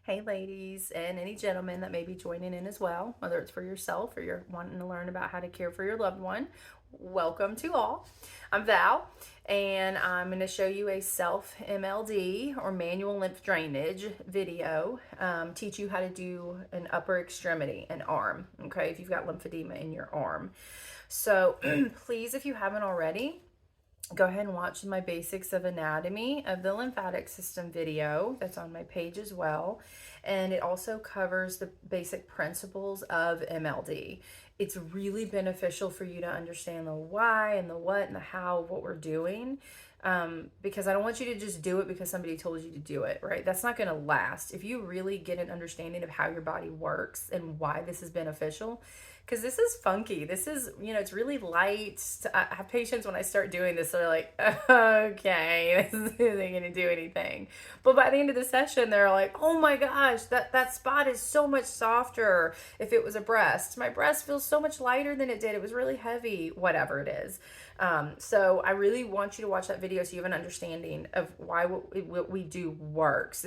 Hey, ladies, and any gentlemen that may be joining in as well, whether it's for yourself or you're wanting to learn about how to care for your loved one. Welcome to all. I'm Val, and I'm going to show you a self MLD or manual lymph drainage video. Teach you how to do an upper extremity, an arm. Okay, if you've got lymphedema in your arm. So please, if you haven't already, go ahead and watch my basics of anatomy of the lymphatic system video that's on my page as well. And it also covers the basic principles of MLD. It's really beneficial for you to understand the why and the what and the how of what we're doing. Because I don't want you to just do it because somebody told you to do it, right? That's not going to last. If you really get an understanding of how your body works and why this is beneficial, because this is funky. This is, it's really light. I have patients when I start doing this, they're like, okay, this isn't going to do anything. But by the end of the session, they're like, oh my gosh, that spot is so much softer. If it was a breast, my breast feels so much lighter than it did. It was really heavy, whatever it is. So I really want you to watch that video so you have an understanding of why what we do works.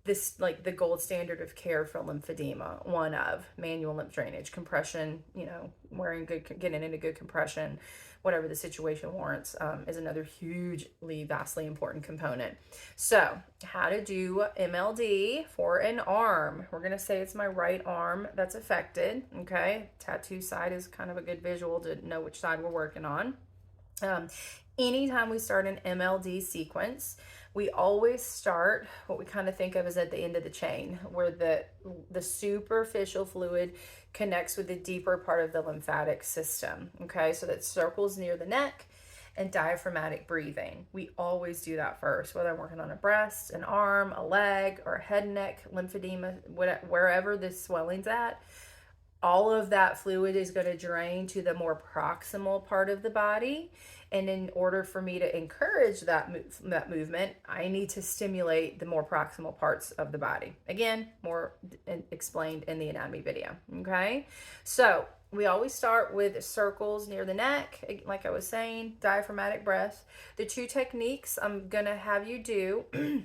This like the gold standard of care for lymphedema, one of manual lymph drainage, compression, getting into good compression, whatever the situation warrants, is another hugely, vastly important component. So how to do MLD for an arm. We're going to say it's my right arm that's affected. Okay. Tattoo side is kind of a good visual to know which side we're working on. Anytime we start an MLD sequence, we always start what we kind of think of as at the end of the chain, where the superficial fluid connects with the deeper part of the lymphatic system. Okay, so that circles near the neck and diaphragmatic breathing. We always do that first, whether I'm working on a breast, an arm, a leg, or a head and neck lymphedema, wherever the swelling's at. All of that fluid is going to drain to the more proximal part of the body. And in order for me to encourage that movement, I need to stimulate the more proximal parts of the body. Again, more explained in the anatomy video. Okay, so we always start with circles near the neck, like I was saying, diaphragmatic breath. The two techniques I'm going to have you do,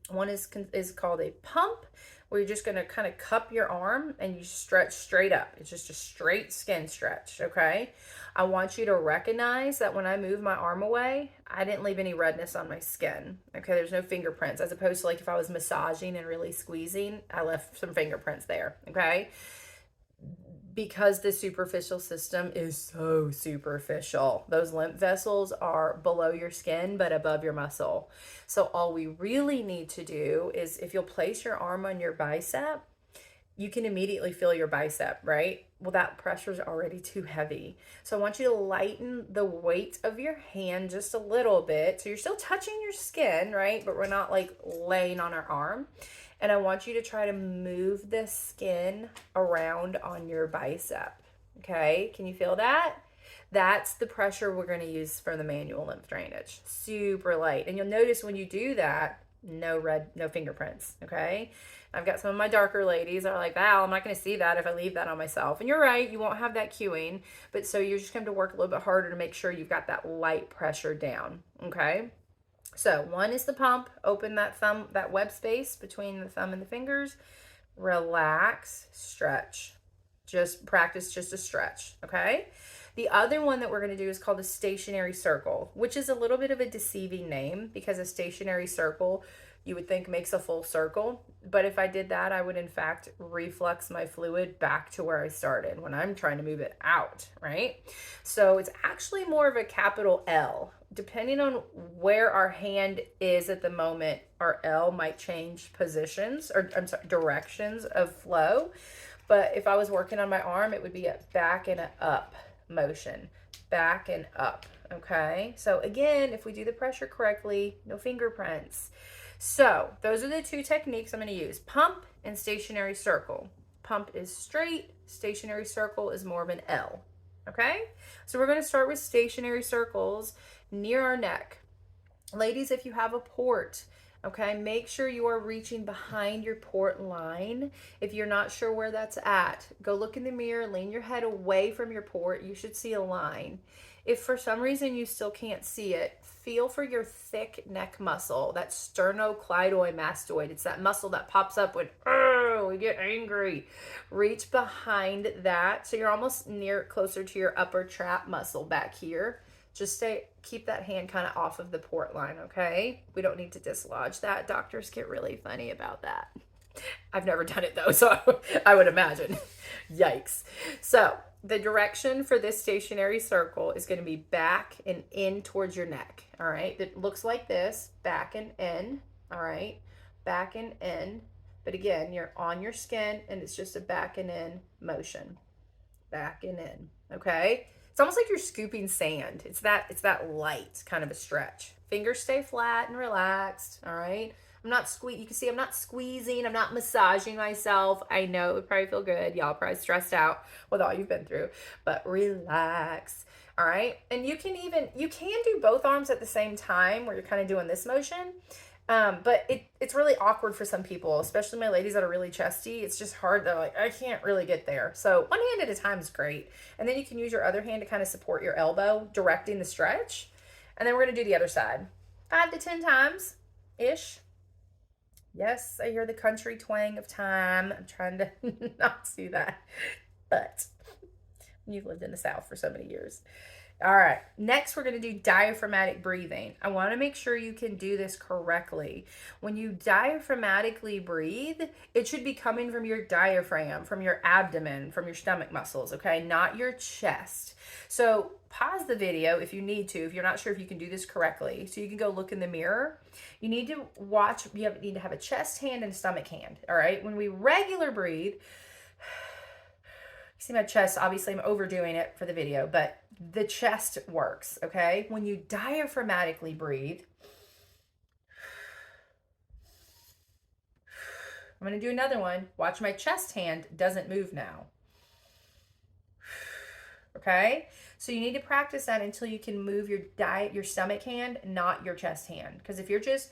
one is called a pump, where you're just going to kind of cup your arm and you stretch straight up. It's just a straight skin stretch, okay? I want you to recognize that when I move my arm away, I didn't leave any redness on my skin, okay? There's no fingerprints, as opposed to like if I was massaging and really squeezing, I left some fingerprints there, okay? Because the superficial system is so superficial. Those lymph vessels are below your skin, but above your muscle. So all we really need to do is, if you'll place your arm on your bicep, you can immediately feel your bicep, right? Well, that pressure is already too heavy. So I want you to lighten the weight of your hand just a little bit. So you're still touching your skin, right? But we're not like laying on our arm. And I want you to try to move the skin around on your bicep. Okay, can you feel that? That's the pressure we're going to use for the manual lymph drainage. Super light. And you'll notice when you do that, no fingerprints. Okay, I've got some of my darker ladies that are like, Val, I'm not going to see that if I leave that on myself. And you're right, you won't have that cueing, but so you're just going to work a little bit harder to make sure you've got that light pressure down. Okay, so one is the pump. Open that web space between the thumb and the fingers. Relax, stretch. Just practice just a stretch, okay? The other one that we're going to do is called a stationary circle, which is a little bit of a deceiving name because a stationary circle you would think makes a full circle. But if I did that, I would in fact reflux my fluid back to where I started when I'm trying to move it out, right? So it's actually more of a capital L. Depending on where our hand is at the moment, our L might change positions, or I'm sorry, directions of flow. But if I was working on my arm, it would be a back and an up motion, back and up, okay? So again, if we do the pressure correctly, no fingerprints. So those are the two techniques I'm going to use, pump and stationary circle. Pump is straight, stationary circle is more of an L, okay? So we're going to start with stationary circles near our neck. Ladies, if you have a port, okay, make sure you are reaching behind your port line. If you're not sure where that's at, go look in the mirror, lean your head away from your port. You should see a line. If for some reason you still can't see it, feel for your thick neck muscle, that sternocleidomastoid. It's that muscle that pops up when we get angry. Reach behind that so you're almost closer to your upper trap muscle back here. Just keep that hand kind of off of the port line, okay? We don't need to dislodge that. Doctors get really funny about that. I've never done it though, so I would imagine. Yikes. So the direction for this stationary circle is going to be back and in towards your neck. All right. It looks like this, back and in. All right. Back and in. But again, you're on your skin and it's just a back and in motion. Back and in. Okay. It's almost like you're scooping sand. It's that light kind of a stretch. Fingers stay flat and relaxed. All right. I'm not you can see I'm not squeezing, I'm not massaging myself. I know it would probably feel good. Y'all probably stressed out with all you've been through, but relax. All right. And you can do both arms at the same time where you're kind of doing this motion. But it's really awkward for some people, especially my ladies that are really chesty. It's just hard. They're like, I can't really get there. So one hand at a time is great. And then you can use your other hand to kind of support your elbow, directing the stretch. And then we're going to do the other side 5 to 10 times ish. Yes, I hear the country twang of time. I'm trying to not see that, but you've lived in the South for so many years. All right, next we're going to do diaphragmatic breathing. I want to make sure you can do this correctly. When you diaphragmatically breathe, it should be coming from your diaphragm, from your abdomen, from your stomach muscles, okay? Not your chest. So pause the video if you need to, if you're not sure if you can do this correctly. So you can go look in the mirror. You need to watch, need to have a chest hand and a stomach hand, all right? When we regular breathe, see my chest, obviously I'm overdoing it for the video, but the chest works, okay? When you diaphragmatically breathe, I'm going to do another one. Watch my chest hand doesn't move now. Okay? So you need to practice that until you can move your stomach hand, not your chest hand. Because if you're just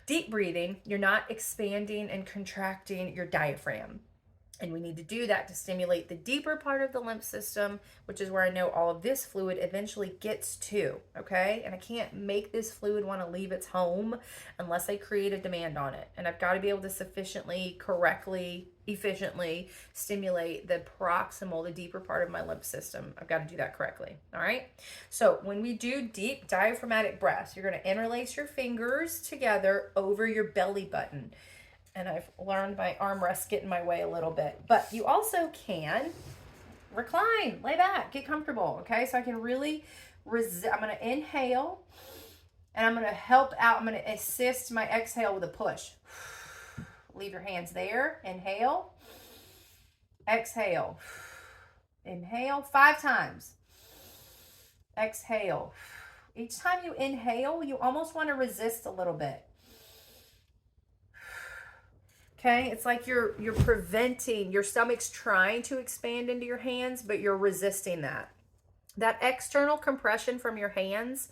deep breathing, you're not expanding and contracting your diaphragm. And we need to do that to stimulate the deeper part of the lymph system, which is where I know all of this fluid eventually gets to, okay? And I can't make this fluid want to leave its home unless I create a demand on it. And I've got to be able to sufficiently, correctly, efficiently stimulate the proximal, the deeper part of my lymph system. I've got to do that correctly, all right? So when we do deep diaphragmatic breaths, you're going to interlace your fingers together over your belly button. And I've learned my armrests get in my way a little bit. But you also can recline, lay back, get comfortable, okay? So I can really I'm going to inhale, and I'm going to help out. I'm going to assist my exhale with a push. Leave your hands there. Inhale. Exhale. Inhale 5 times. Exhale. Each time you inhale, you almost want to resist a little bit. Okay, it's like you're preventing, your stomach's trying to expand into your hands, but you're resisting that. That external compression from your hands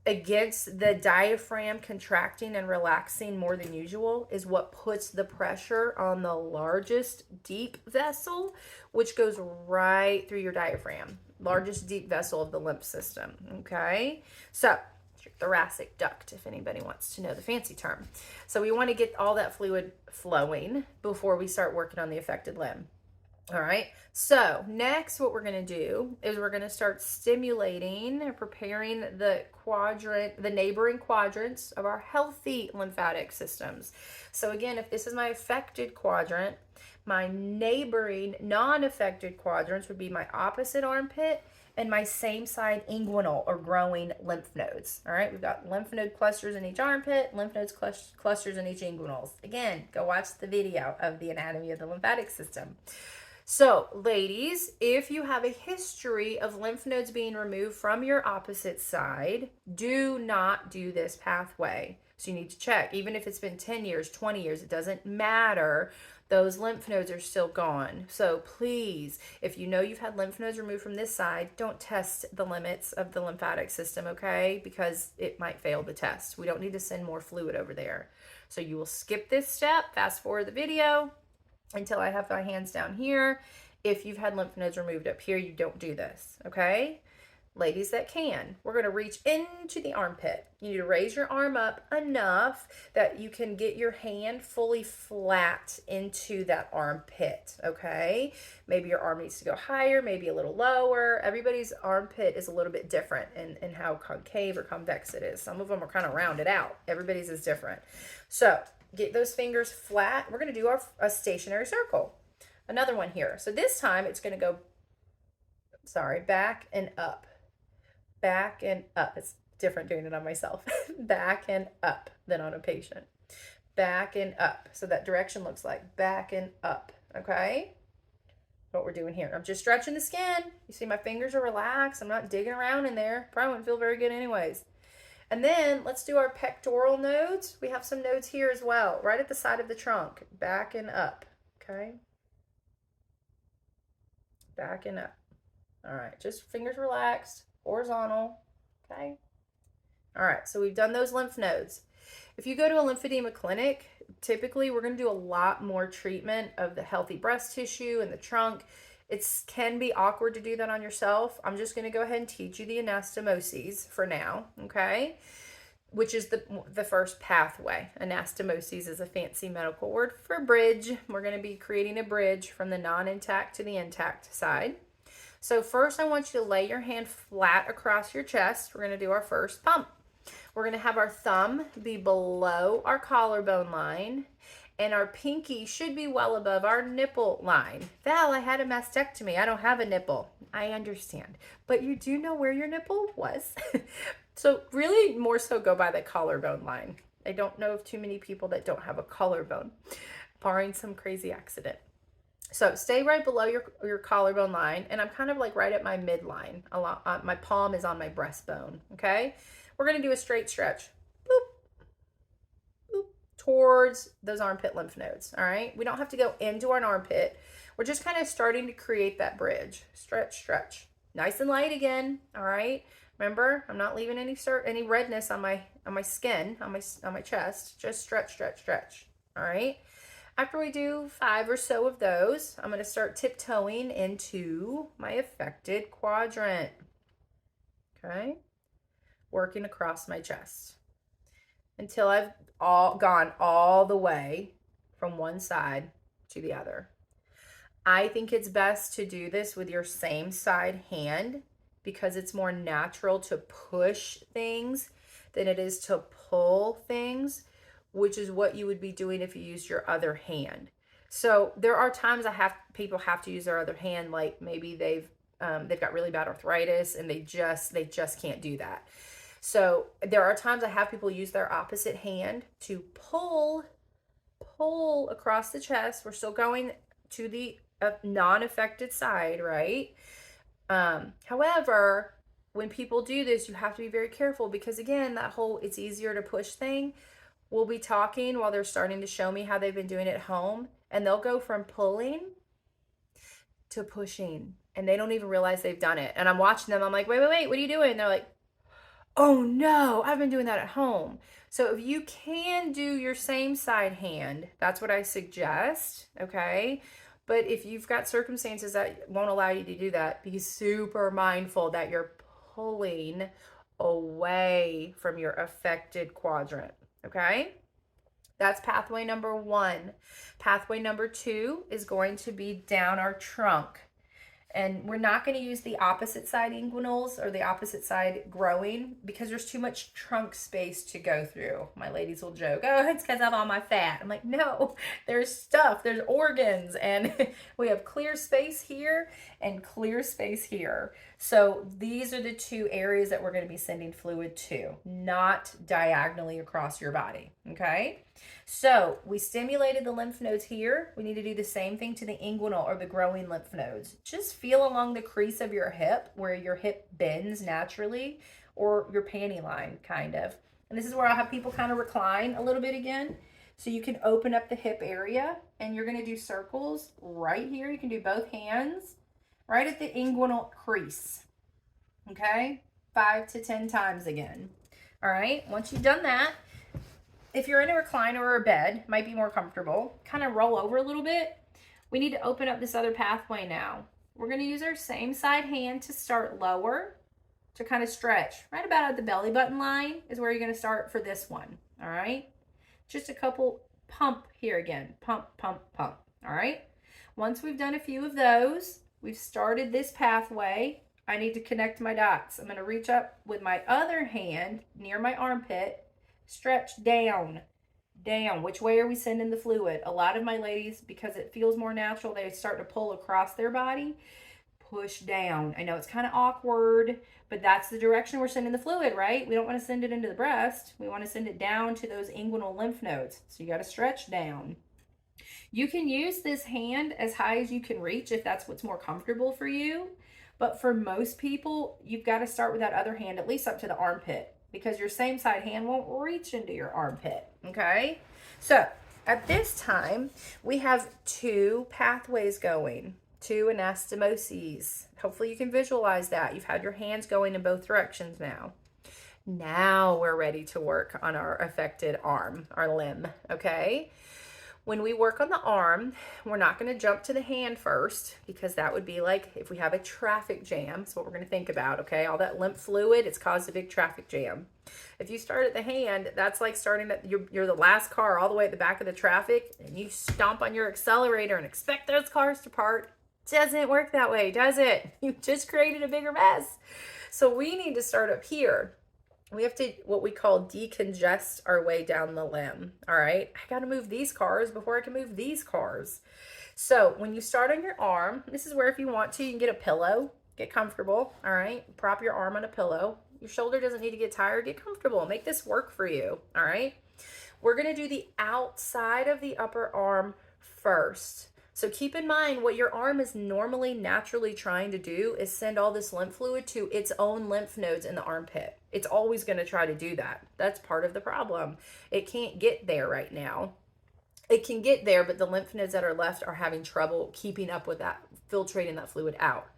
against the diaphragm contracting and relaxing more than usual is what puts the pressure on the largest deep vessel, which goes right through your diaphragm. Largest deep vessel of the lymph system, okay? So thoracic duct, if anybody wants to know the fancy term. So we want to get all that fluid flowing before we start working on the affected limb. All right. So next, what we're going to do is we're going to start stimulating and preparing the neighboring quadrants of our healthy lymphatic systems. So again, if this is my affected quadrant, my neighboring non-affected quadrants would be my opposite armpit and my same side inguinal or growing lymph nodes. All right, we've got lymph node clusters in each armpit, lymph nodes clusters in each inguinals. Again, go watch the video of the anatomy of the lymphatic system. So, ladies, if you have a history of lymph nodes being removed from your opposite side, do not do this pathway. So you need to check, even if it's been 10 years, 20 years, it doesn't matter. Those lymph nodes are still gone. So please, if you know you've had lymph nodes removed from this side, don't test the limits of the lymphatic system, okay? Because it might fail the test. We don't need to send more fluid over there. So you will skip this step, fast forward the video until I have my hands down here. If you've had lymph nodes removed up here, you don't do this, okay? ladies that can, we're going to reach into the armpit. You need to raise your arm up enough that you can get your hand fully flat into that armpit, okay? Maybe your arm needs to go higher, maybe a little lower. Everybody's armpit is a little bit different in how concave or convex it is. Some of them are kind of rounded out. Everybody's is different. So get those fingers flat. We're going to do a stationary circle. Another one here. So this time it's going to go, back and up. Back and up. It's different doing it on myself. Back and up than on a patient. Back and up. So that direction looks like back and up. Okay? What we're doing here. I'm just stretching the skin. You see my fingers are relaxed. I'm not digging around in there. Probably wouldn't feel very good anyways. And then let's do our pectoral nodes. We have some nodes here as well, right at the side of the trunk. Back and up. Okay? Back and up. All right, just fingers relaxed, horizontal, okay? All right, so we've done those lymph nodes. If you go to a lymphedema clinic, typically we're gonna do a lot more treatment of the healthy breast tissue and the trunk. It can be awkward to do that on yourself. I'm just gonna go ahead and teach you the anastomoses for now, okay? Which is the first pathway. Anastomoses is a fancy medical word for bridge. We're gonna be creating a bridge from the non-intact to the intact side. So first I want you to lay your hand flat across your chest. We're going to do our first pump. We're going to have our thumb be below our collarbone line, and our pinky should be well above our nipple line. Val, I had a mastectomy. I don't have a nipple. I understand. But you do know where your nipple was. So really more so go by the collarbone line. I don't know of too many people that don't have a collarbone, barring some crazy accident. So stay right below your collarbone line, and I'm kind of like right at my midline. My palm is on my breastbone, okay? We're going to do a straight stretch, boop, boop, towards those armpit lymph nodes, all right? We don't have to go into an armpit. We're just kind of starting to create that bridge. Stretch, stretch. Nice and light again, all right? Remember, I'm not leaving any redness on my skin, on my chest. Just stretch, stretch, stretch, all right? After we do 5 or so of those, I'm going to start tiptoeing into my affected quadrant. Okay? Working across my chest until I've gone all the way from one side to the other. I think it's best to do this with your same side hand because it's more natural to push things than it is to pull things, which is what you would be doing if you used your other hand. So there are times people have to use their other hand, like maybe they've got really bad arthritis and they just can't do that. So there are times I have people use their opposite hand to pull across the chest. We're still going to the non-affected side, right? However, when people do this, you have to be very careful because again, that whole it's easier to push thing. We'll be talking while they're starting to show me how they've been doing it at home, and they'll go from pulling to pushing, and they don't even realize they've done it. And I'm watching them. I'm like, wait, what are you doing? And they're like, oh no, I've been doing that at home. So if you can do your same side hand, that's what I suggest, okay? But if you've got circumstances that won't allow you to do that, be super mindful that you're pulling away from your affected quadrant. Okay, that's pathway number 1. Pathway number 2 is going to be down our trunk. And we're not going to use the opposite side inguinals or the opposite side growing because there's too much trunk space to go through. My ladies will joke, oh, it's because of all my fat. I'm like, no, there's stuff, there's organs, and we have clear space here and clear space here. So these are the 2 areas that we're going to be sending fluid to, not diagonally across your body, okay? So we stimulated the lymph nodes here. We need to do the same thing to the inguinal or the growing lymph nodes. Just feel along the crease of your hip where your hip bends naturally, or your panty line kind of. And this is where I'll have people kind of recline a little bit again. So you can open up the hip area and you're going to do circles right here. You can do both hands right at the inguinal crease. Okay? 5 to 10 times again. All right? Once you've done that, if you're in a recliner or a bed, might be more comfortable, kind of roll over a little bit. We need to open up this other pathway now. We're going to use our same side hand to start lower. to kind of stretch. Right about at the belly button line is where you're going to start for this one. All right. Just a couple pump here again. Pump, pump, pump. All right. Once we've done a few of those, we've started this pathway. I need to connect my dots. I'm going to reach up with my other hand near my armpit, stretch down, down. Which way are we sending the fluid? A lot of my ladies, because it feels more natural, they start to pull across their body, push down. I know it's kind of awkward, but that's the direction we're sending the fluid, right? We don't want to send it into the breast. We want to send it down to those inguinal lymph nodes. So you got to stretch down. You can use this hand as high as you can reach if that's what's more comfortable for you. But for most people, you've got to start with that other hand at least up to the armpit, because your same side hand won't reach into your armpit, okay? So at this time, we have two pathways going, two anastomoses. Hopefully you can visualize that. You've had your hands going in both directions now. Now we're ready to work on our affected arm, our limb, okay? When we work on the arm, we're not going to jump to the hand first, because that would be like if we have a traffic jam. That's what we're going to think about, okay? All that lymph fluid, it's caused a big traffic jam. If you start at the hand, that's like starting at, you're the last car all the way at the back of the traffic, and you stomp on your accelerator and expect those cars to part. Doesn't work that way, does it? You just created a bigger mess. So we need to start up here. We have to, what we call, decongest our way down the limb. All right, I got to move these cars before I can move these cars. So when you start on your arm, this is where, if you want to, you can get a pillow, get comfortable. All right, prop your arm on a pillow. Your shoulder doesn't need to get tired. Get comfortable. Make this work for you. All right, we're going to do the outside of the upper arm first. So keep in mind, what your arm is normally naturally trying to do is send all this lymph fluid to its own lymph nodes in the armpit. It's always going to try to do that. That's part of the problem. It can't get there right now. It can get there, but the lymph nodes that are left are having trouble keeping up with that, filtrating that fluid out.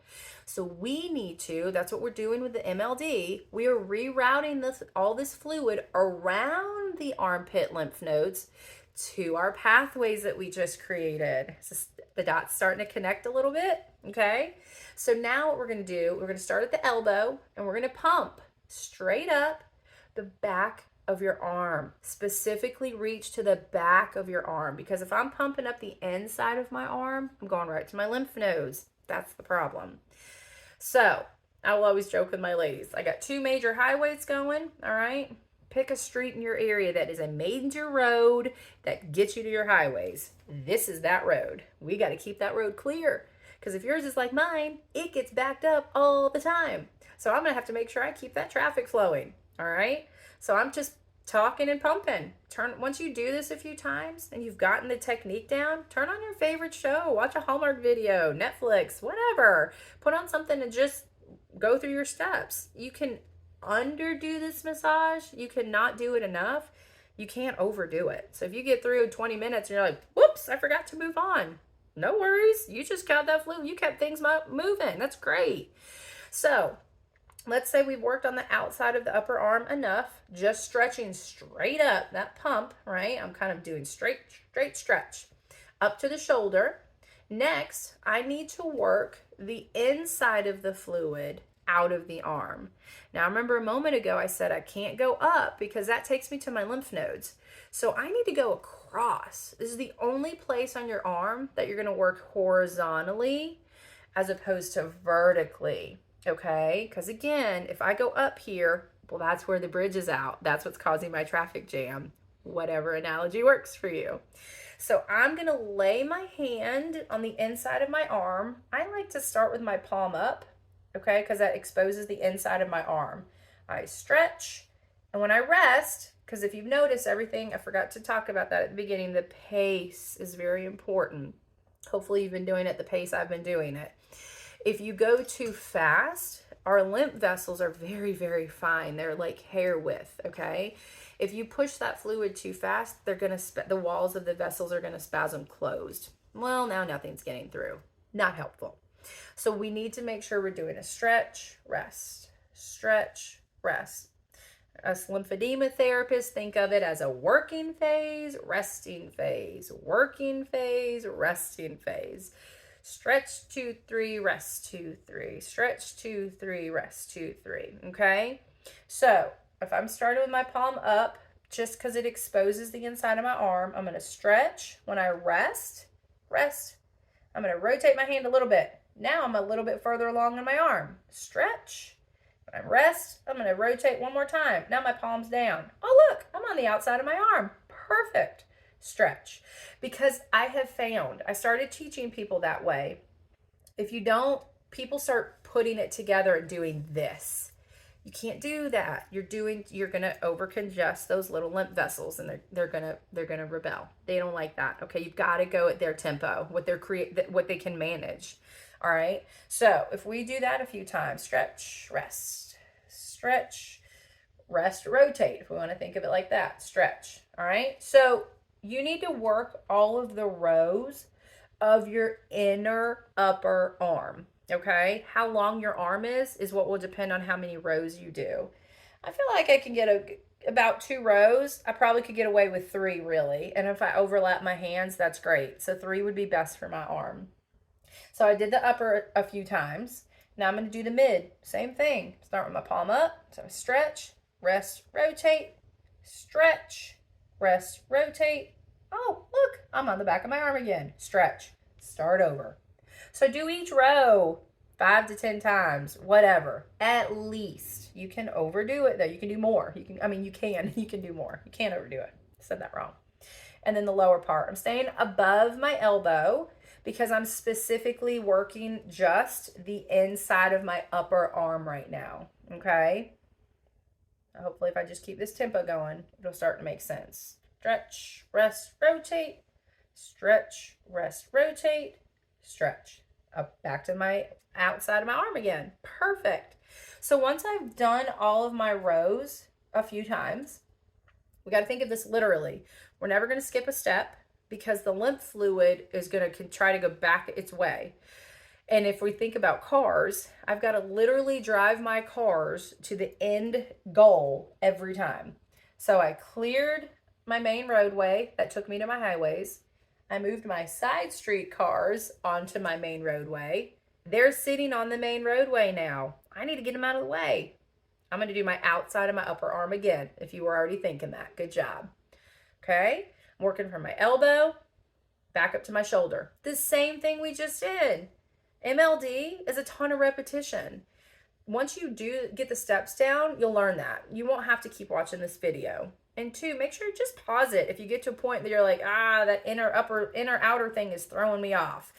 So we need to, that's what we're doing with the MLD. We are rerouting all this fluid around the armpit lymph nodes to our pathways that we just created. So the dot's starting to connect a little bit, okay? So now what we're going to do, we're going to start at the elbow, and we're going to pump straight up the back of your arm. Specifically reach to the back of your arm, because if I'm pumping up the inside of my arm, I'm going right to my lymph nodes. That's the problem. So I will always joke with my ladies, I got two major highways going, all right? Pick a street in your area that is a major road that gets you to your highways. This is that road. We got to keep that road clear, because if yours is like mine, it gets backed up all the time. So I'm going to have to make sure I keep that traffic flowing. All right. So I'm just talking and pumping. Once you do this a few times and you've gotten the technique down, turn on your favorite show, watch a Hallmark video, Netflix, whatever. Put on something and just go through your steps. You can underdo this massage. You cannot do it enough. You can't overdo it. So if you get through 20 minutes and you're like, whoops, I forgot to move on. No worries. You just got that fluid. You kept things moving. That's great. So let's say we've worked on the outside of the upper arm enough, just stretching straight up, that pump, right? I'm kind of doing straight stretch up to the shoulder. Next, I need to work the inside of the fluid out of the arm. Now, remember a moment ago I said I can't go up because that takes me to my lymph nodes. So I need to go across. This is the only place on your arm that you're going to work horizontally as opposed to vertically, okay? Because again, if I go up here, well, that's where the bridge is out. That's what's causing my traffic jam. Whatever analogy works for you. So I'm going to lay my hand on the inside of my arm. I like to start with my palm up, okay, because that exposes the inside of my arm. I stretch, and when I rest, because if you've noticed everything, I forgot to talk about that at the beginning, the pace is very important. Hopefully you've been doing it the pace I've been doing it. If you go too fast, our lymph vessels are very, very fine. They're like hair width, okay? If you push that fluid too fast, they're going to the walls of the vessels are going to spasm closed. Well, now nothing's getting through. Not helpful. So we need to make sure we're doing a stretch, rest, stretch, rest. Us lymphedema therapists think of it as a working phase, resting phase, working phase, resting phase. Stretch, 2, 3, rest, 2, 3. Stretch, 2, 3, rest, 2, 3. Okay? So if I'm starting with my palm up, just because it exposes the inside of my arm, I'm going to stretch. When I rest, I'm going to rotate my hand a little bit. Now I'm a little bit further along in my arm. Stretch. When I rest, I'm going to rotate one more time. Now my palm's down. Oh, look, I'm on the outside of my arm. Perfect. Stretch. Because I have found, I started teaching people that way. If you don't, people start putting it together and doing this. You can't do that. You're going to overcongest those little lymph vessels, and they're going to rebel. They don't like that. Okay, you've got to go at their tempo, what they can manage. All right? So, if we do that a few times, stretch, rest, rotate, if we want to think of it like that. Stretch. All right? So, you need to work all of the rows of your inner upper arm. Okay, how long your arm is what will depend on how many rows you do. I feel like I can get about 2 rows. I probably could get away with 3 really. And if I overlap my hands, that's great. So 3 would be best for my arm. So I did the upper a few times. Now I'm going to do the mid. Same thing. Start with my palm up. So stretch, rest, rotate, stretch, rest, rotate. Oh, look, I'm on the back of my arm again. Stretch, start over. So do each row 5 to 10 times, whatever, at least. You can overdo it though. You can do more. You can do more. You can't overdo it. I said that wrong. And then the lower part, I'm staying above my elbow because I'm specifically working just the inside of my upper arm right now. Okay. Hopefully if I just keep this tempo going, it'll start to make sense. Stretch, rest, rotate, stretch, rest, rotate, stretch. Up back to my outside of my arm again. Perfect. So once I've done all of my rows a few times, we got to think of this literally. We're never going to skip a step because the lymph fluid is going to try to go back its way. And if we think about cars, I've got to literally drive my cars to the end goal every time. So I cleared my main roadway that took me to my highways. I moved my side street cars onto my main roadway. They're sitting on the main roadway now. I need to get them out of the way. I'm going to do my outside of my upper arm again, if you were already thinking that. Good job. Okay, I'm working from my elbow back up to my shoulder. The same thing we just did. MLD is a ton of repetition. Once you do get the steps down, you'll learn that. You won't have to keep watching this video. And 2, make sure you just pause it. If you get to a point that you're like, that inner outer thing is throwing me off.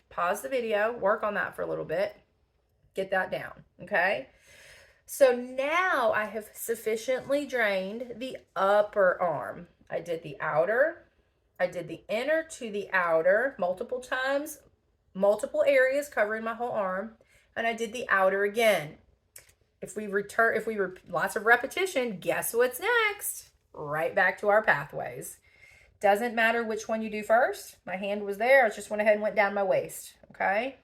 Pause the video, work on that for a little bit. Get that down, okay? So now I have sufficiently drained the upper arm. I did the outer, I did the inner to the outer multiple times, multiple areas covering my whole arm, and I did the outer again. If we were lots of repetition, guess what's next? Right back to our pathways. Doesn't matter which one you do first. My hand was there. I just went ahead and went down my waist. Okay.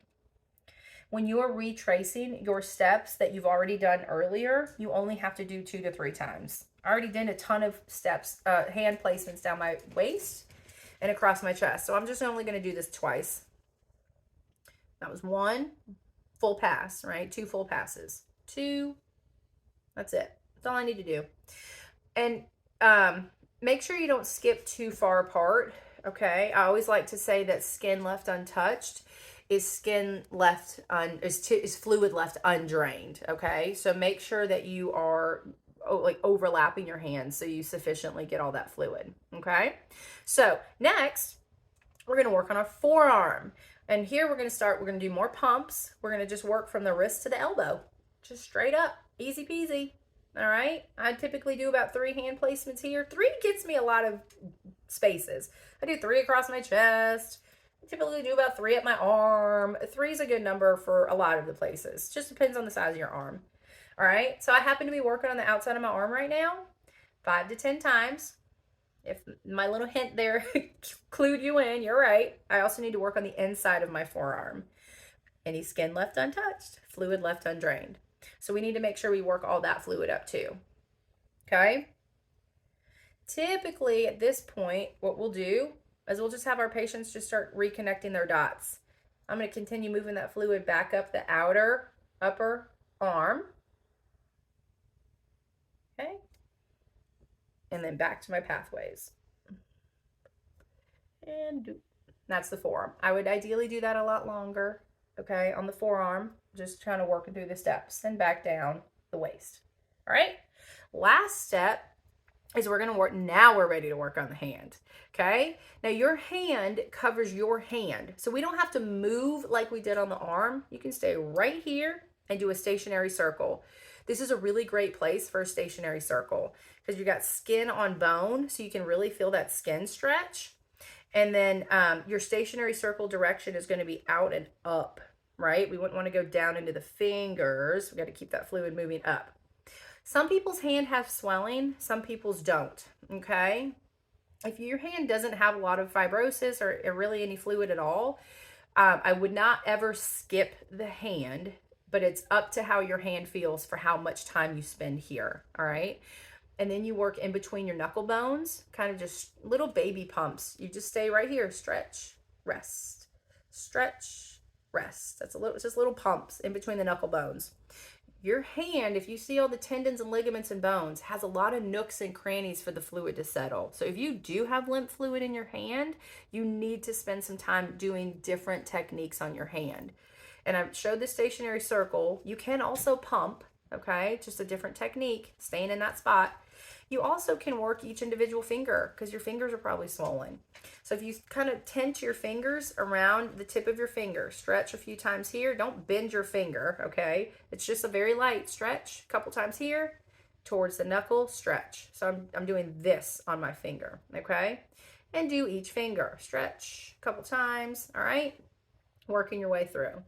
When you are retracing your steps that you've already done earlier, you only have to do 2 to 3 times. I already did a ton of steps, hand placements down my waist and across my chest. So I'm just only going to do this twice. That was 1 full pass, right? 2 full passes. 2. That's it. That's all I need to do. And make sure you don't skip too far apart. Okay. I always like to say that skin left untouched is fluid left undrained. Okay. So make sure that you are overlapping your hands so you sufficiently get all that fluid. Okay. So next, we're going to work on our forearm. And here we're going to do more pumps. We're going to just work from the wrist to the elbow. Just straight up, easy peasy. All right. I typically do about 3 hand placements here. 3 gets me a lot of spaces. I do 3 across my chest. I typically do about 3 at my arm. 3 is a good number for a lot of the places. Just depends on the size of your arm. All right. So I happen to be working on the outside of my arm right now, 5 to 10 times. If my little hint there clued you in, you're right. I also need to work on the inside of my forearm. Any skin left untouched, fluid left undrained. So we need to make sure we work all that fluid up too. Okay? Typically at this point, what we'll do is we'll just have our patients just start reconnecting their dots. I'm going to continue moving that fluid back up the upper arm. Okay. And then back to my pathways. And that's the forearm. I would ideally do that a lot longer, okay, on the forearm, just kind of working through the steps and back down the waist. All right. Last step is we're going to work. Now we're ready to work on the hand. Okay. Now your hand covers your hand. So we don't have to move like we did on the arm. You can stay right here and do a stationary circle. This is a really great place for a stationary circle because you got skin on bone. So you can really feel that skin stretch. And then your stationary circle direction is going to be out and up, right? We wouldn't want to go down into the fingers. We got to keep that fluid moving up. Some people's hand have swelling, some people's don't, okay? If your hand doesn't have a lot of fibrosis or really any fluid at all, I would not ever skip the hand, but it's up to how your hand feels for how much time you spend here, all right? And then you work in between your knuckle bones, kind of just little baby pumps. You just stay right here, stretch, rest, stretch, rest. That's just little pumps in between the knuckle bones. Your hand, if you see all the tendons and ligaments and bones, has a lot of nooks and crannies for the fluid to settle. So if you do have lymph fluid in your hand, you need to spend some time doing different techniques on your hand. And I've showed the stationary circle. You can also pump, okay? Just a different technique, staying in that spot. You also can work each individual finger because your fingers are probably swollen. So if you kind of tense your fingers around the tip of your finger, stretch a few times here. Don't bend your finger, okay? It's just a very light stretch. A couple times here towards the knuckle, stretch. So I'm doing this on my finger, okay? And do each finger. Stretch a couple times, all right? Working your way through.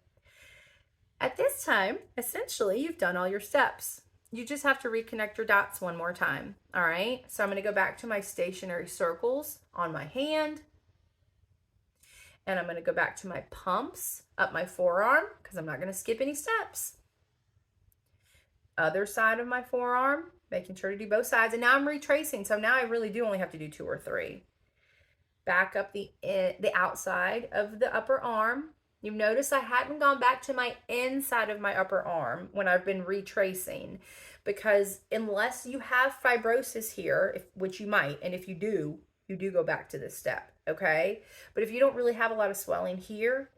At this time, essentially, you've done all your steps. You just have to reconnect your dots one more time, all right? So I'm going to go back to my stationary circles on my hand. And I'm going to go back to my pumps up my forearm because I'm not going to skip any steps. Other side of my forearm, making sure to do both sides. And now I'm retracing. So now I really do only have to do 2 or 3. Back up the outside of the upper arm. You've noticed I hadn't gone back to my inside of my upper arm when I've been retracing, because unless you have fibrosis here, which you might, and if you do go back to this step, okay? But if you don't really have a lot of swelling here,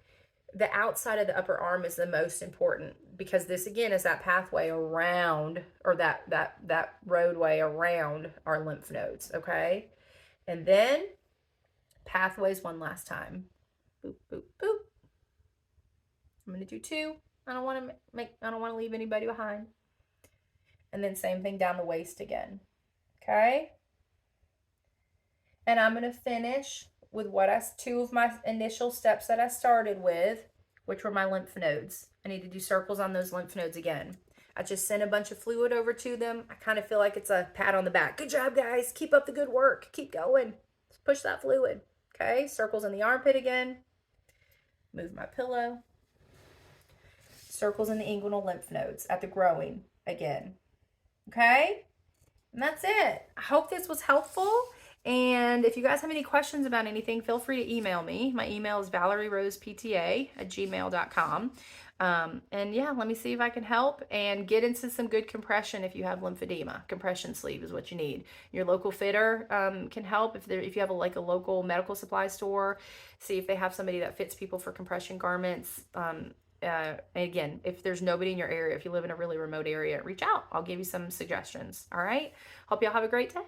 the outside of the upper arm is the most important, because this again is that pathway around, or that roadway around our lymph nodes, okay? And then pathways one last time. Boop, boop, boop. I'm going to do 2. I don't want to leave anybody behind. And then same thing down the waist again. Okay? And I'm going to finish with 2 of my initial steps that I started with, which were my lymph nodes. I need to do circles on those lymph nodes again. I just sent a bunch of fluid over to them. I kind of feel like it's a pat on the back. Good job, guys. Keep up the good work. Keep going. Push that fluid. Okay? Circles in the armpit again. Move my pillow. Circles in the inguinal lymph nodes at the growing again. Okay? And that's it. I hope this was helpful. And if you guys have any questions about anything, feel free to email me. My email is valerierosepta@gmail.com. And yeah, let me see if I can help and get into some good compression if you have lymphedema. Compression sleeve is what you need. Your local fitter can help if you have a local medical supply store. See if they have somebody that fits people for compression garments. Again, if there's nobody in your area, if you live in a really remote area, reach out. I'll give you some suggestions. All right. Hope y'all have a great day.